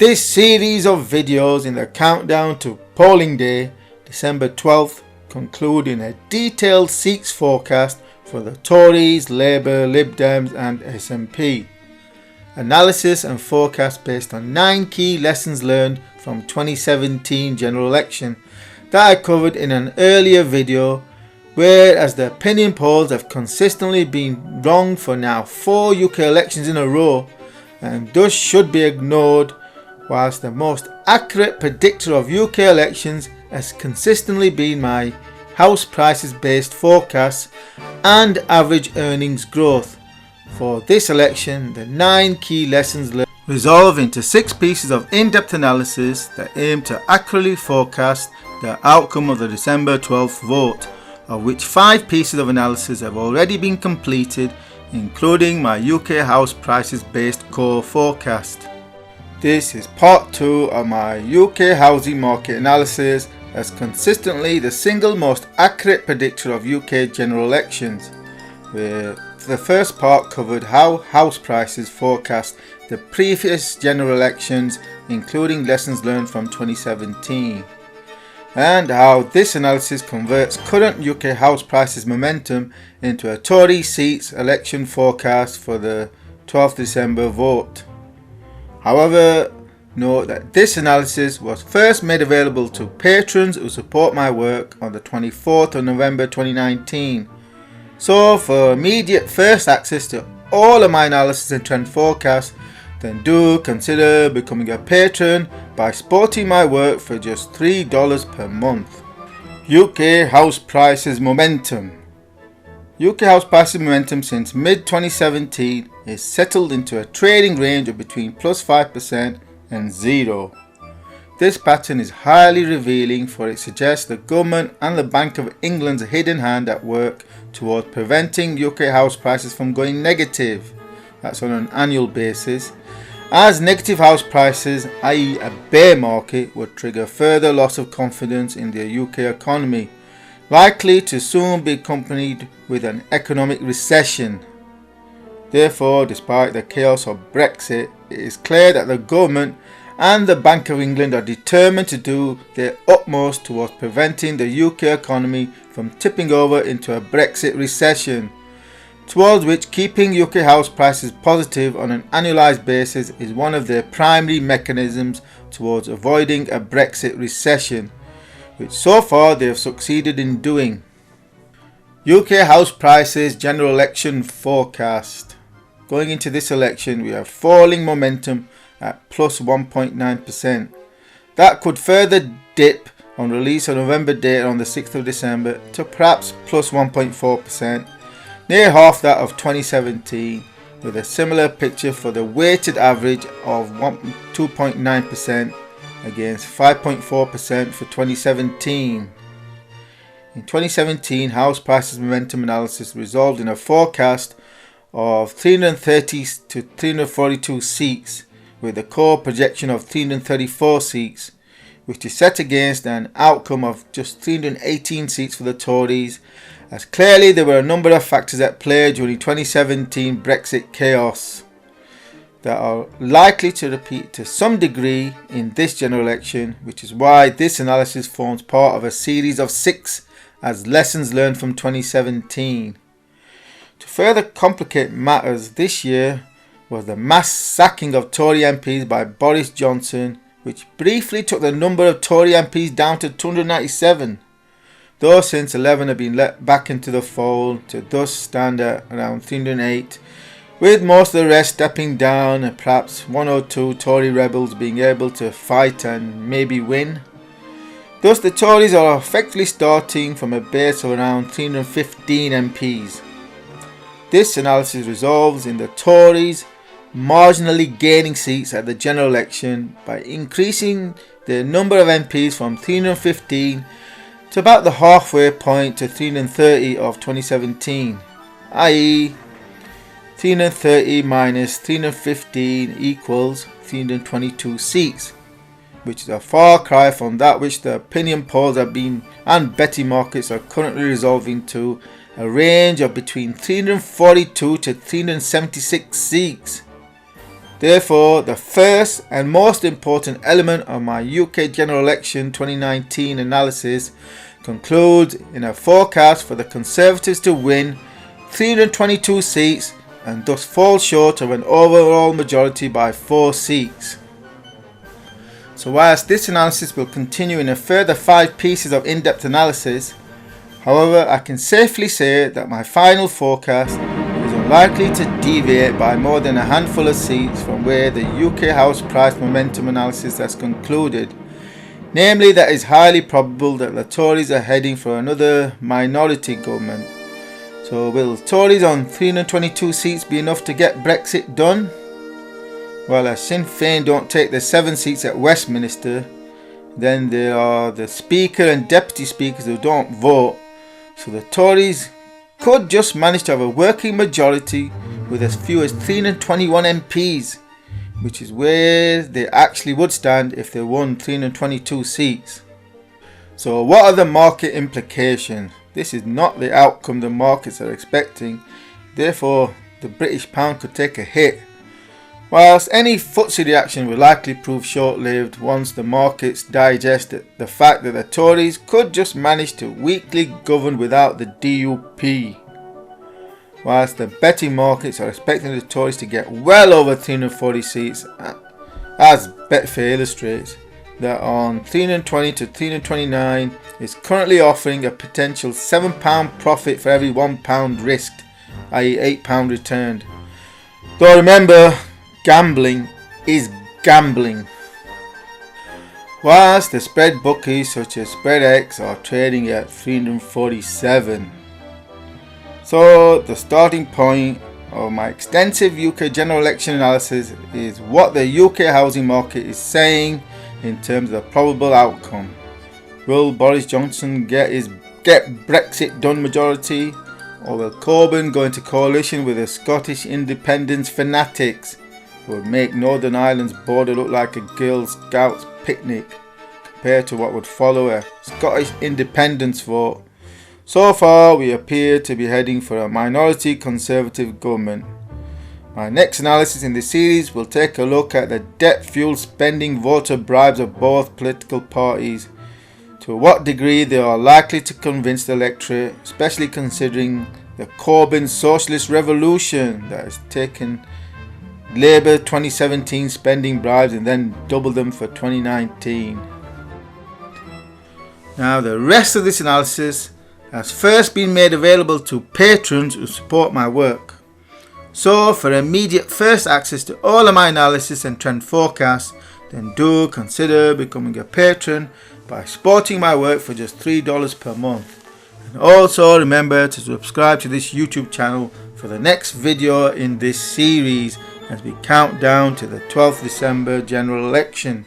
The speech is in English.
This series of videos in the countdown to polling day, December 12th, concluding a detailed seats forecast for the Tories, Labour, Lib Dems and SNP. Analysis and forecast based on 9 key lessons learned from 2017 general election that I covered in an earlier video, whereas the opinion polls have consistently been wrong for now 4 UK elections in a row and thus should be ignored, whilst the most accurate predictor of UK elections has consistently been my house prices based forecasts and average earnings growth. For this election, the 9 key lessons learned resolve into 6 pieces of in-depth analysis that aim to accurately forecast the outcome of the December 12th vote, of which 5 pieces of analysis have already been completed, including my UK house prices based core forecast. This is part 2 of my UK housing market analysis, as consistently the single most accurate predictor of UK general elections, where the first part covered how house prices forecast the previous general elections, including lessons learned from 2017, and how this analysis converts current UK house prices momentum into a Tory seats election forecast for the 12th December vote. However, note that this analysis was first made available to patrons who support my work on the 24th of November 2019. So for immediate first access to all of my analysis and trend forecasts, then do consider becoming a patron by supporting my work for just $3 per month. UK house prices momentum. UK house prices momentum since mid-2017 is settled into a trading range of between plus 5% and 0. This pattern is highly revealing, for it suggests the government and the Bank of England's hidden hand at work towards preventing UK house prices from going negative. That's on an annual basis, as negative house prices, i.e. a bear market, would trigger further loss of confidence in the UK economy, likely to soon be accompanied with an economic recession. Therefore, despite the chaos of Brexit, it is clear that the government and the Bank of England are determined to do their utmost towards preventing the UK economy from tipping over into a Brexit recession, towards which keeping UK house prices positive on an annualised basis is one of their primary mechanisms towards avoiding a Brexit recession, which so far they have succeeded in doing. UK house prices general election forecast. Going into this election, we have falling momentum at plus 1.9%. That could further dip on release of November data on the 6th of December to perhaps plus 1.4%, near half that of 2017, with a similar picture for the weighted average of 2.9% against 5.4% for 2017. In 2017, house prices momentum analysis resolved in a forecast of 330 to 342 seats, with a core projection of 334 seats, which is set against an outcome of just 318 seats for the Tories, as clearly there were a number of factors at play during 2017 Brexit chaos that are likely to repeat to some degree in this general election, which is why this analysis forms part of a series of 6 as lessons learned from 2017. To further complicate matters, this year was the mass sacking of Tory MPs by Boris Johnson, which briefly took the number of Tory MPs down to 297, though since 11 have been let back into the fold to thus stand at around 308, with most of the rest stepping down and perhaps 1 or 2 Tory rebels being able to fight and maybe win. Thus the Tories are effectively starting from a base of around 315 MPs. This analysis resolves in the Tories marginally gaining seats at the general election by increasing the number of MPs from 315 to about the halfway point to 330 of 2017, i.e. 330 minus 315 equals 322 seats, which is a far cry from that which the opinion polls have been and betting markets are currently resolving to a range of between 342 to 376 seats. Therefore, the first and most important element of my UK general election 2019 analysis concludes in a forecast for the Conservatives to win 322 seats and thus fall short of an overall majority by 4 seats. So whilst this analysis will continue in a further 5 pieces of in-depth analysis, however, I can safely say that my final forecast is unlikely to deviate by more than a handful of seats from where the UK House price momentum analysis has concluded. Namely, that it is highly probable that the Tories are heading for another minority government. So will Tories on 322 seats be enough to get Brexit done? Well, as Sinn Féin don't take the 7 seats at Westminster, then there are the Speaker and Deputy Speakers who don't vote. So the Tories could just manage to have a working majority with as few as 321 MPs, which is where they actually would stand if they won 322 seats. So what are the market implications? This is not the outcome the markets are expecting, therefore the British pound could take a hit. Whilst any FTSE reaction will likely prove short-lived once the markets digest the fact that the Tories could just manage to weakly govern without the DUP. Whilst the betting markets are expecting the Tories to get well over 340 seats, as Betfair illustrates, that on 320 to 329 is currently offering a potential £7 profit for every £1 risked, i.e. £8 returned. Though remember, gambling is gambling. Whilst the spread bookies such as SpreadX are trading at 347. So the starting point of my extensive UK general election analysis is what the UK housing market is saying in terms of the probable outcome. Will Boris Johnson get Brexit done majority, or will Corbyn go into coalition with the Scottish independence fanatics who would make Northern Ireland's border look like a Girl Scouts picnic compared to what would follow a Scottish independence vote? So far we appear to be heading for a minority Conservative government. My next analysis in this series will take a look at the debt-fueled spending voter bribes of both political parties, to what degree they are likely to convince the electorate, especially considering the Corbyn socialist revolution that has taken Labour 2017 spending bribes and then doubled them for 2019. Now the rest of this analysis has first been made available to patrons who support my work. So for immediate first access to all of my analysis and trend forecasts, then do consider becoming a patron by supporting my work for just $3 per month. And also remember to subscribe to this YouTube channel for the next video in this series as we count down to the 12th December general election.